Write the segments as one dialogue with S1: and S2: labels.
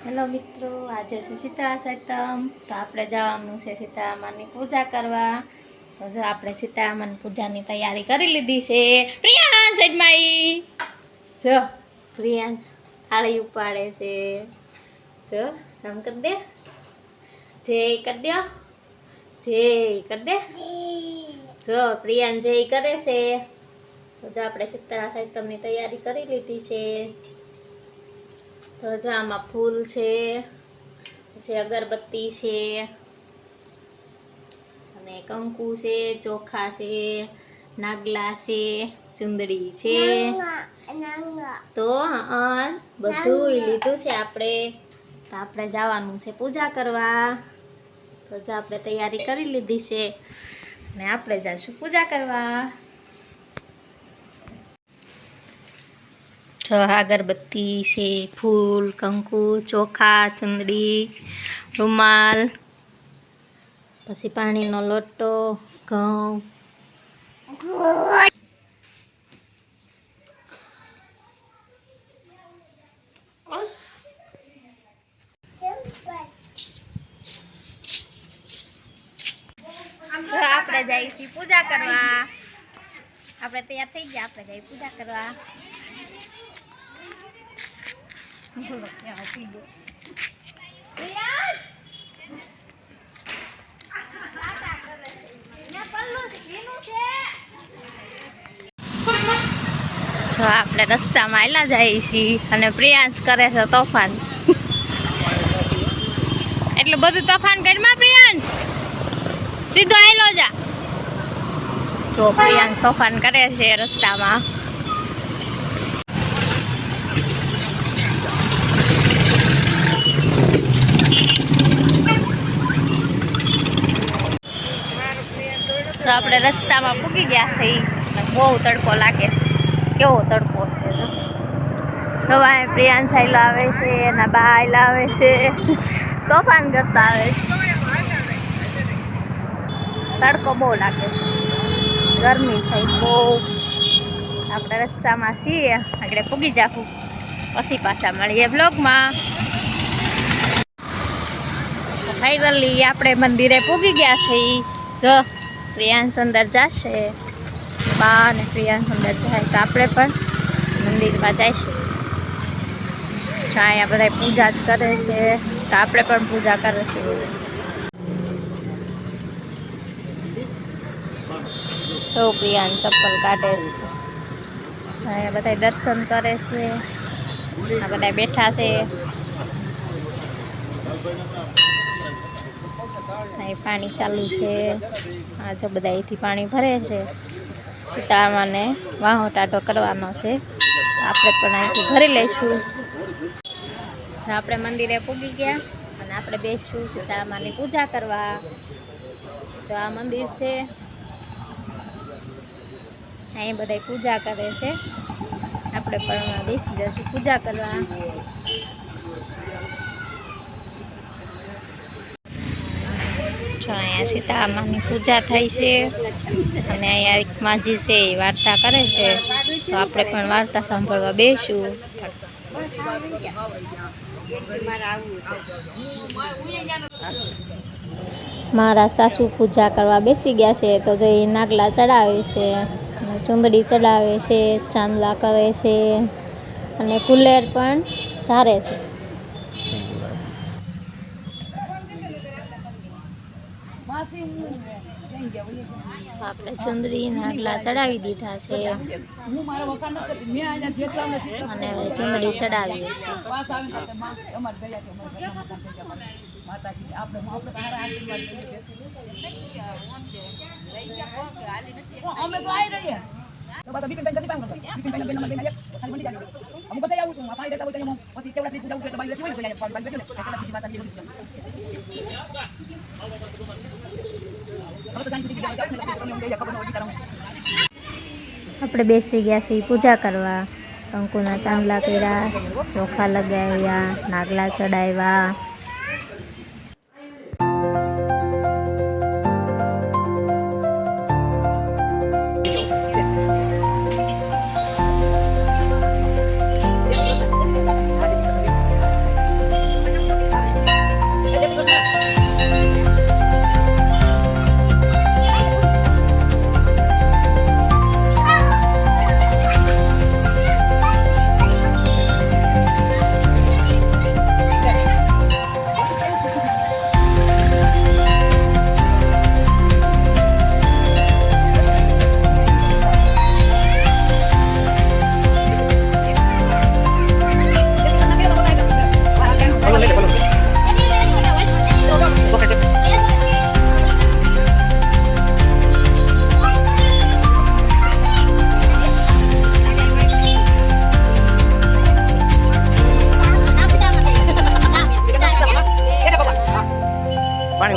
S1: Hello મિત્રો, આજે છે સીતા સાતમ, તો આપણે જવાનું છે સીતામાની પૂજા કરવા. તો જો આપણે સીતામાની પૂજાની તૈયારી કરી લીધી છે. પ્રિયાંશ અજમાઈ જો પ્રિયાંશ થાળી ઉપાડે છે. જો આમ કરી દે, જય કરી દો, જય કરી દે. જો પ્રિયાંશ જય કરે છે. તો જો આપણે સીતા સાતમની તૈયારી કરી લીધી છે. તો જો આમાં ફૂલ છે, પછી અગરબત્તી છે, અને કંકુ છે, ચોખા છે, નાગલા છે, ચુંદડી છે. તો બધું લીધું છે આપણે. તો આપણે જવાનું છે પૂજા કરવા. તો જો આપણે તૈયારી કરી લીધી છે અને આપણે જઈશું પૂજા કરવા. જો અગરબત્તી છે, ફૂલ, કંકુ, ચોખા, ચુંદડી, રૂમાલ, પછી પાણીનો લોટો, ઘઉં. આપણે જઈએ છીએ પૂજા કરવા. આપણે તૈયાર થઈ ગયા, આપણે જઈએ પૂજા કરવા. જો આપણે રસ્તામાં આયલા જઈએ છીએ અને પ્રિયાંશ કરે છે તોફાન. એટલું બધું તોફાન કરીમાં પ્રિયાંશ સીધો આયલો જા. તો પ્રિયાંશ તોફાન કરે છે રસ્તામાં. તો આપણે રસ્તામાં પૂગી ગયા છે. બહુ તડકો લાગે છે. કેવો તડકો છે જો. સવારે પ્રિયાંશ આયલો આવે છે, એના બા આયલા આવે છે, તોફાન કરતા આવે છે. તડકો બહુ લાગે છે, ગરમી થઈ બહુ. આપણે રસ્તામાં છીએ, આગળ પૂગી જાશું, પછી પાછા મળીએ બ્લોગમાં. ફાઇનલી આપણે મંદિરે પૂગી ગયા છે. જો પ્રિયાંશ અંદર જશે, બા અને પ્રિયાંશ અંદર જાય, તો આપણે પણ મંદિરમાં જઈશું. અહીંયા બધા પૂજા જ કરે છે, તો આપણે પણ પૂજા કરીશું. તો પ્રિયાંશ ચપ્પલ કાઢે છે. અહીંયા બધા દર્શન કરે છે. આ બધા બેઠા છે. અહીં પાણી ચાલુ છે. આ જો બધા અહીંથી પાણી ભરે છે. સીતામાને વાહો ટાઢો કરવાનો છે. આપણે પણ અહીંથી ભરી લઈશું. આપણે મંદિરે પૂગી ગયા અને આપણે બેસશું સીતામાની પૂજા કરવા. જો આ મંદિર છે, અહીં બધા પૂજા કરે છે. આપણે પણ બેસી જશું પૂજા કરવા. જો અહીંયા સીતામાની પૂજા થાય છે અને અહીંયા એક માજી છે એ વાર્તા કરે છે. તો આપણે પણ વાર્તા સાંભળવા બેસું. મારા સાસુ પૂજા કરવા બેસી ગયા છે. તો જો એ નાગલા ચડાવે છે, ચુંદડી ચડાવે છે, ચાંદલા કરે છે અને કુલેર પણ ધારે છે. આપણે ચુંદડી નાગલા ચડાવી દીધા છે અને હવે ચુંદડી ચડાવીએ છીએ. આપણે બેસી ગયા છીએ પૂજા કરવા. કંકુના ચાંદલા કર્યા, ચોખા લગાવ્યા, નાગલા ચડાવ્યા.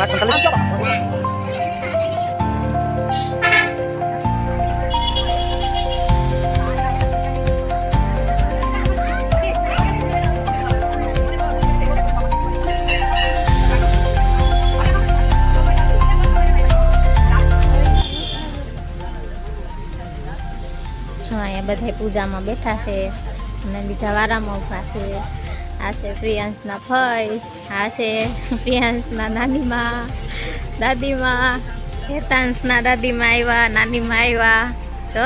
S1: અહીંયા બધા પૂજામાં બેઠા છે અને બીજા વારામાં ઊભા છે. આ છે પ્રિયાંશના ફઈ, આ છે પ્રિયાંશના નાનીમાં, દાદીમાં, હેતાંશના દાદીમાં આવ્યા, નાનીમાં આવ્યા. જો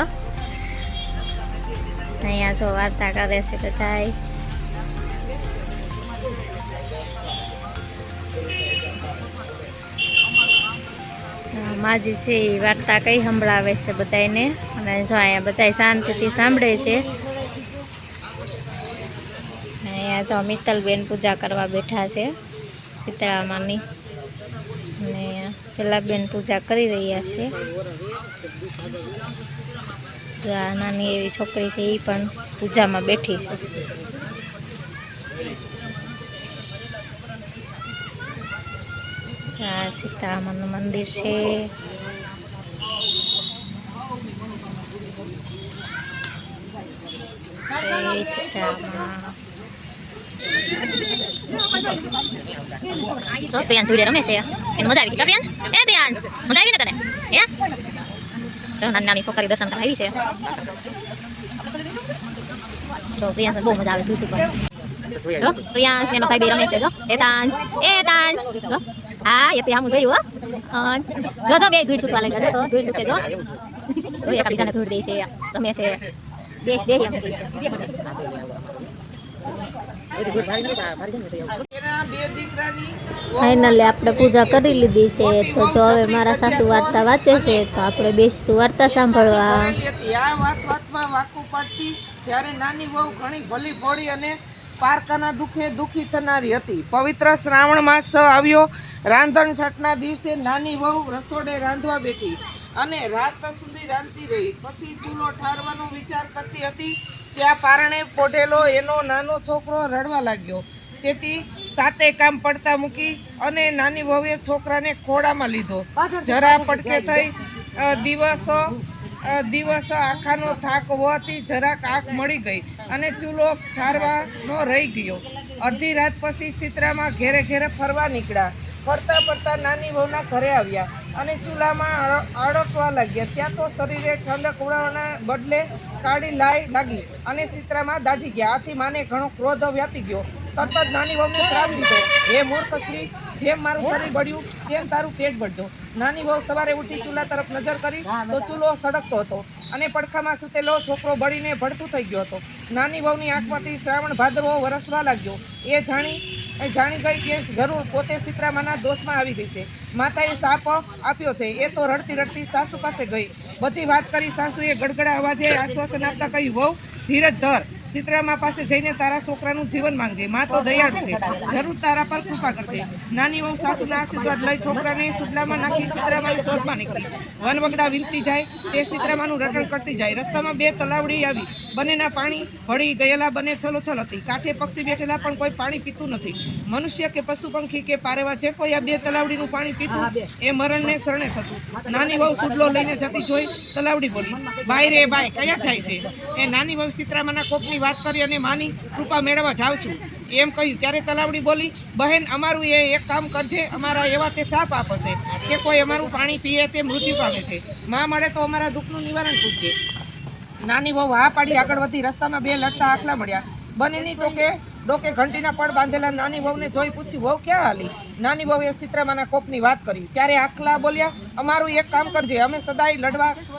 S1: અહીંયા જો વાર્તા કરે છે બધાય. માજી છે એ વાર્તા કઈ સંભળાવે છે બધાને અને જો અહીંયા બધા શાંતિથી સાંભળે છે. અહીંયા જો મિત્તલબેન પૂજા કરવા બેઠા છે શીતળામાની અને પેલા બેન પૂજા કરી રહ્યા છે. જો આ નાની એવી છોકરી છે એ પણ પૂજામાં બેઠી છે. આ સીતારામનું મંદિર છે. જય સીતારામ. પ્રિયાંશ ધૂળે રમે છે. એને મજા આવી ગઈ પ્રિયાંશ? પ્રિયાંશ મજા આવી ને તને? નાની નાની છોકરી દર્શન કરવા આવી છે. તો પ્રિયાંશ બહુ મજા આવે ધૂળ પર. પ્રિયાંશ એનો ભાઈ બે રમે છે. જો હેતાંશ જો હા એ ત્યાં હું જોયું. હો જો બે ધૂળ છૂટવા લાગ્યા. જો ધૂળ છૂટે જો એકાબીજાને ધૂળ દે છે, રમે છે. બે ફાઇનલી આપણે પૂજા કરી લીધી છે. તો જો હવે મારા સાસુ વાર્તા વાંચે છે તો આપણે બેસશું વાર્તા સાંભળવા.
S2: જ્યારે નાની વહુ ઘણી ભલી ભોળી અને પારકાના દુખે દુખી થનારી હતી. પવિત્ર શ્રાવણ માસ આવ્યો. રાંધણ છઠના દિવસે નાની વહુ રસોડે રાંધવા બેઠી અને રાત સુધી રાંધતી રહી. પછી ચૂલો ઠારવાનો વિચાર કરતી હતી. ત્યાં પારણે પોઢેલો એનો નાનો છોકરો રડવા લાગ્યો. તેથી સાતે કામ પડતા મૂકી અને નાની વહુએ છોકરાને ખોળામાં લીધો. જરા પડકે થઈ દિવસ આખાનો થાક હોવાથી જરાક આંખ મળી ગઈ અને ચૂલો ઠારવાનો રહી ગયો. અડધી રાત પછી સીતરામાં ઘેરે ઘેરે ફરવા નીકળ્યા. ફરતા ફરતા નાની વહુના ઘરે આવ્યા અને ચૂલામાં અડકવા લાગ્યા. ત્યાં તો શરીરે ઠંડક ઉડાવવાના બદલે કાળી લાગી અને સીતરામાં દાજી ગયા. આથી માને ઘણો ક્રોધ વ્યાપી ગયો. તરત જ નાની વહુને શ્રાપ દીધો, હે મૂર્ખ સ્ત્રી, જેમ મારું શરીર બળ્યું તેમ તારું પેટ બળજો. નાની વહુ સવારે ઉઠી ચૂલા તરફ નજર કરી તો ચૂલો સળગતો હતો અને પડખામાં સૂતેલો છોકરો બળીને ભડતું થઈ ગયો હતો. નાની વહુની આંખમાંથી શ્રાવણ ભાદરવો વરસવા લાગ્યો. એ જાણી ગઈ કે જરૂર પોતે સીતરામાના દોષમાં આવી ગઈ છે. માતાએ શાપ આપ્યો છે. એ તો રડતી રડતી સાસુ પાસે ગઈ. બધી વાત કરી. સાસુએ ગડગડા અવાજે આશ્વાસન આપતા કહ્યું, વહુ ધીરજ ધર, સીતરામા પાસે જઈને તારા છોકરાનું જીવન માંગજે. માં તો દયાળુ છે, જરૂર તારા પર કૃપા કરશે. નાની વહુ સાસુના આશીર્વાદ લઈ છોકરાને સુટલામાં નાખી સીતરામાની શોધમાં નીકળી. વનવગડા વીલતી જાય તે સીતરામાનું રટણ કરતી જાય. રસ્તામાં બે તલાવડી આવી. બંનેના પાણી ભળી ગયેલા, બંને છલોછલ હતી. કાંઠે પક્ષી બેઠેલા પણ કોઈ પાણી પીતું નથી. મનુષ્ય કે પશુ પંખી કે પારેવા જે કોઈ આ બે તલાવડીનું પાણી પીતું એ મરણને શરણે થતું. નાની વહુ સુડલો લઈને જતી જોઈ તલાવડી બોલી, બાય રે બાય, કયા જાય છે? એ નાની વહુ સીતરામાના કોપની વાત કરી અને માની કૃપા મેળવવા જાઉં છું એમ કહ્યું. ત્યારે તલાવડી બોલી, બહેન અમારું એક કામ કરજે. અમારા એવા તે સાપ આપશે કે કોઈ અમારું પાણી પીએ તે મૃત્યુ પામે છે. માં મળે તો અમારા દુઃખનું નિવારણ પૂછજે. નાની વહુ હા પાડી આગળ વધી. રસ્તામાં બે લડતા આખલા મળ્યા. બંનેની ડોકે ઘંટીના પડ બાંધેલા. નાની વહુને જોઈ પૂછ્યું, વહુ ક્યાં હાલી? નાની વહુએ સીતરામાના કોપની વાત કરી. ત્યારે આખલા બોલ્યા, અમારું એક કામ કરજે, અમે સદાય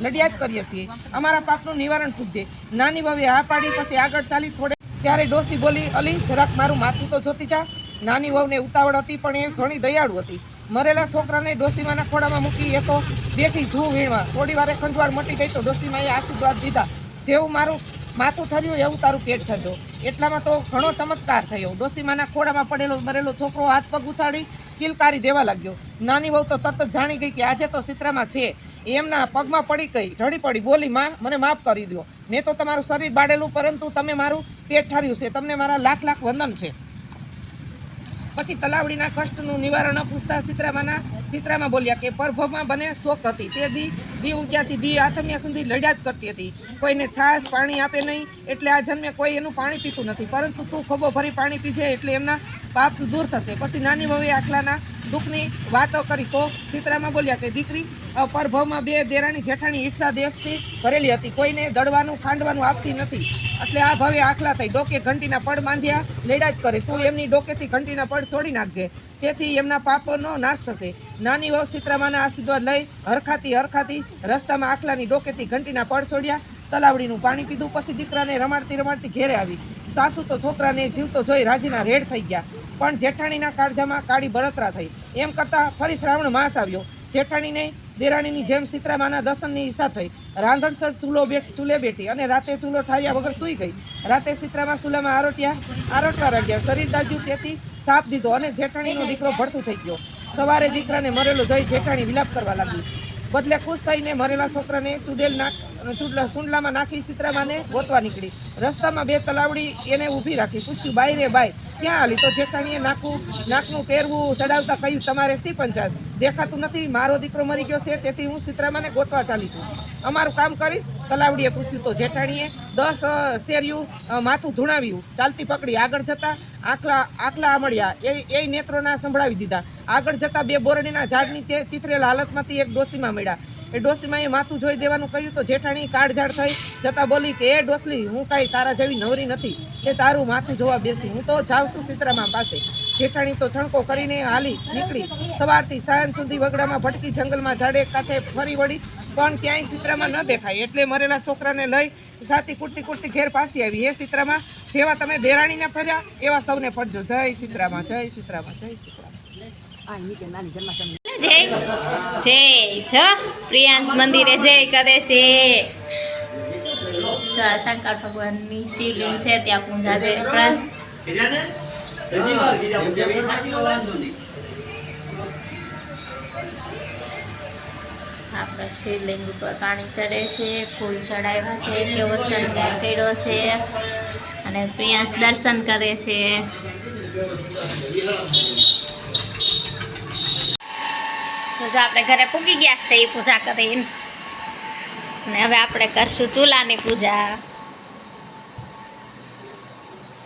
S2: લડ્યા જ કરીએ છીએ. અમારા પાપનું નિવારણ પૂછજે. નાની વહુએ હા પાડી. પછી આગળ ચાલી થોડે ત્યારે ડોસી બોલી, અલી જરાક મારું માથું તો જોતી જા. નાની વહુને ઉતાવળ હતી પણ એ ઘણી દયાળુ હતી. મરેલા છોકરાને ડોસીમાના ખોડામાં મૂકી એ તો બેઠી જૂ વીણવા. થોડી વારે ખંજવાળ મટી ગઈ તો ડોસીમાએ આશીર્વાદ દીધા, જેવું મારું માથું ઠર્યું એવું તારું પેટ ઠર્યો. એટલામાં તો ઘણો ચમત્કાર થયો. ડોસીમાના ખોડામાં પડેલો મરેલો છોકરો હાથ પગ ઉછાળી કિલકારી દેવા લાગ્યો. નાની વહુ તો તરત જ જાણી ગઈ કે આજે તો સીતરામાં છે. એમના પગમાં પડી ગઈ, રડી પડી, બોલી, માં મને માફ કરી દો. મેં તો તમારું શરીર બાળેલું પરંતુ તમે મારું પેટ ઠર્યું છે. તમને મારા લાખ લાખ વંદન છે. પછી તલાવડીના કષ્ટનું નિવારણ ન પૂછતા સીતરામાં બોલ્યા કે પરભવમાં બને શોક હતી. તે દી ઉગ્યાથી દી આથમ્યા સુધી લડ્યા જ કરતી હતી. કોઈને છાશ પાણી આપે નહીં એટલે આ જન્મે કોઈ એનું પાણી પીતું નથી, પરંતુ તું ખભો ભરી પાણી પીજે એટલે એમના પાપ દૂર થશે. પછી નાની વહુએ આખલાના દુઃખની વાતો કરી તો સીતરામાં બોલ્યા કે દીકરી, પરભવમાં 2 દેરાણી જેઠાણી ઈર્ષા દેશથી ભરેલી હતી, કોઈને દળવાનું ખાંડવાનું આપતી નથી, એટલે આ ભાવે આખલા થઈ. ડોકે ઘંટીના પડ બાંધ્યા લેડા જ કરે, તું એમની ડોકેથી ઘંટીના પડ છોડી નાખજે, તેથી એમના પાપનો નાશ થશે. નાની વહુ સીતરામાના આશીર્વાદ લઈ હરખાતી રસ્તામાં આખલાની ડોકેથી ઘંટીના પડ છોડ્યા, તલાવડીનું પાણી પીધું. પછી દીકરાને રમાડતી ઘેરે આવી. સાસુ તો છોકરાને જીવતો જોઈ રાજીના રેડ થઈ ગયા, પણ જેઠાણીના કાળજામાં કાળી બળતરા થઈ. એમ કરતાં ફરી શ્રાવણ માસ આવ્યો. જેઠાણીને દેરાણીની જેમ સીતરામાના દર્શનની ઈચ્છા થઈ. રાંધણસર ચૂલે બેઠી અને રાતે ચૂલો ઠાર્યા વગર સૂઈ ગઈ. રાતે સીતરામા ચૂલામાં આરોટવા લાગ્યા. શરીર દાજ્યું તેથી સાપ દીધો અને જેઠાણીનો દીકરો ભડથું થઈ ગયો. સવારે દીકરાને મરેલો જોઈ જેઠાણી વિલાપ કરવા લાગી. બદલે ખુશ થઈને મરેલા છોકરાને સુંડલામાં નાખી સીતરામાને ગોતવા નીકળી. રસ્તામાં 2 તલાવડી એને ઊભી રાખી. પૂછ્યું, બાઈ રે બાઈ, ક્યાં હાલી? તો જેઠાણીએ નાકનું તેરવું ચડાવતા કહ્યું, તમારે શી પંચાયત? દેખાતું નથી, મારો દીકરો મરી ગયો છે, તેથી હું સીતરામાને ગોતવા ચાલીશું. અમારું કામ કરીશ? તલાવડીએ પૂછ્યું. તો જેઠાણીએ 10 શેરિયું માથું ધૂણાવ્યું, ચાલતી પકડી. આગળ જતા આખલા મળ્યા, એ નેત્રોના સંભળાવી દીધા. આગળ જતા 2 બોરડીના ઝાડ નીચે ચિતરેલા હાલતમાંથી એક ડોસીમાં મળ્યા. એ ડોસીમાં માથું જોઈ દેવાનું કહ્યું. તો જેઠાણી કાળઝાળ થઈ જતા બોલી કે એ ડોસલી, હું કાંઈ તારા જેવી નવરી નથી કે તારું માથું જોવા બેસી, હું તો જાઉં છું સીતરામા પાસે. જેઠાણી તો છણકો કરીને હાલી નીકળી. સવારથી સાંજ સુધી વગડામાં ભટકી, જંગલમાં ઝાડે કાંઠે ફરી વળી, પણ ક્યાંય સીતરામા ન દેખાય. એટલે મરેલા છોકરાને લઈ સાથી કૂટતી ઘેર પાછી આવી. હે સીતરામા, જેવા તમે દેરાણીને ફર્યા એવા સૌને ફરજો. જય સીતરામા, જય સીતરામા, જય સીતરામા.
S1: જય પ્રિયાંશ મંદિરે જય કરે છે. શંકર ભગવાનની શિવલિંગ છે, ત્યાં પૂજા છે. આપણે શિવલિંગ ઉપર પાણી ચડે છે, ફૂલ ચડાવ્યા છે, કેવો શણગાર કર્યો છે, અને પ્રિયાંશ દર્શન કરે છે. તો જો આપણે ઘરે પૂગી ગયા છે એ પૂજા કરીને, અને હવે આપણે કરશું ચૂલાની પૂજા.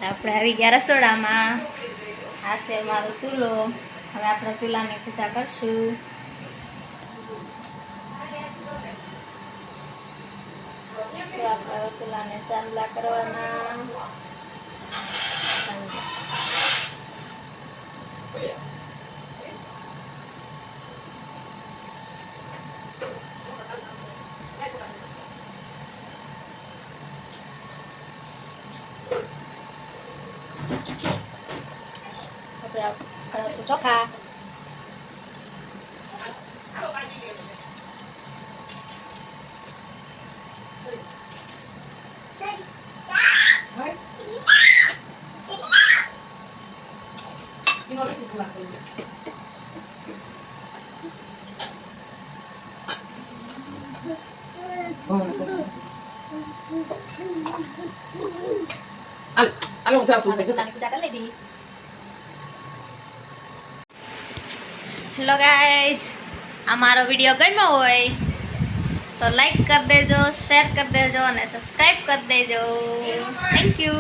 S1: આપણે આવી ગયા રસોડામાં. આ છે અમારો ચૂલો. હવે આપણે ચૂલાની પૂજા કરશું. તો આપણે ચૂલાને ચાંદલા કરવાના. ચોખા હેલો ગાઈસ, અમારો વિડીયો ગમ્યો હોય તો લાઈક કરી દેજો, શેર કરી દેજો અને સબસ્ક્રાઈબ કરી દેજો. Thank you.